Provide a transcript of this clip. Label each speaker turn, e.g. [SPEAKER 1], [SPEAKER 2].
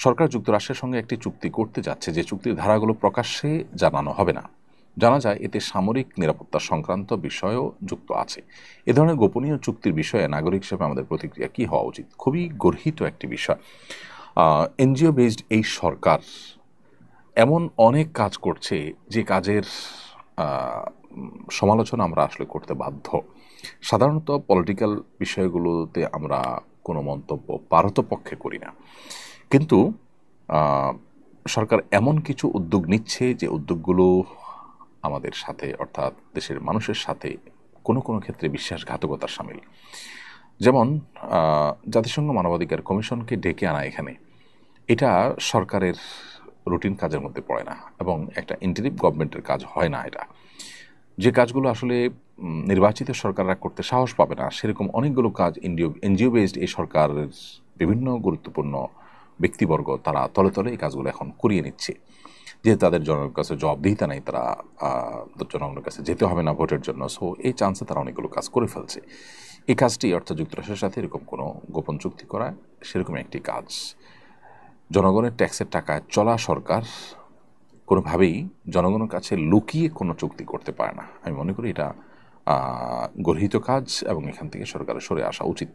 [SPEAKER 1] সরকার যুক্তরাষ্ট্রের সঙ্গে একটি চুক্তি করতে যাচ্ছে, যে চুক্তির ধারাগুলো প্রকাশ্যে জানানো হবে না। জানা যায় এতে সামরিক নিরাপত্তা সংক্রান্ত বিষয়ও যুক্ত আছে। এ ধরনের গোপনীয় চুক্তির বিষয়ে নাগরিক হিসেবে আমাদের প্রতিক্রিয়া কী হওয়া উচিত? খুবই গর্হিত একটি বিষয়। এনজিও বেসড এই সরকার এমন অনেক কাজ করছে যে কাজের সমালোচনা আমরা আসলে করতে বাধ্য। সাধারণত পলিটিক্যাল বিষয়গুলোতে আমরা কোনো মন্তব্য পারতপক্ষে করি না, কিন্তু সরকার এমন কিছু উদ্যোগ নিচ্ছে যে উদ্যোগগুলো আমাদের সাথে, অর্থাৎ দেশের মানুষের সাথে কোনো কোনো ক্ষেত্রে বিশ্বাসঘাতকতার সামিল। যেমন জাতিসংঘ মানবাধিকার কমিশনকে ডেকে আনা এখানে, এটা সরকারের রুটিন কাজের মধ্যে পড়ে না এবং একটা ইন্টারিম গভর্নমেন্টের কাজ হয় না। এটা যে কাজগুলো আসলে নির্বাচিত সরকাররা করতে সাহস পাবে না, সেরকম অনেকগুলো কাজ এনজিও বেসড এই সরকারের বিভিন্ন গুরুত্বপূর্ণ ব্যক্তিবর্গ তারা তলে তলে এই কাজগুলো এখন করিয়ে নিচ্ছে। যেহেতু তাদের জনগণের কাছে জবাবদিহিতা নেই, তারা জনগণের কাছে যেতে হবে না ভোটের জন্য, সো এই চান্সে তারা অনেকগুলো কাজ করে ফেলছে। এই কাজটি অর্থাৎ যুক্তরাষ্ট্রের সাথে এরকম কোনো গোপন চুক্তি করা, সেরকম একটি কাজ। জনগণের ট্যাক্সের টাকায় চলা সরকার কোনোভাবেই জনগণের কাছে লুকিয়ে কোনো চুক্তি করতে পারে না। আমি মনে করি এটা গর্হিত কাজ এবং এখান থেকে সরকারের সরে আসা উচিত।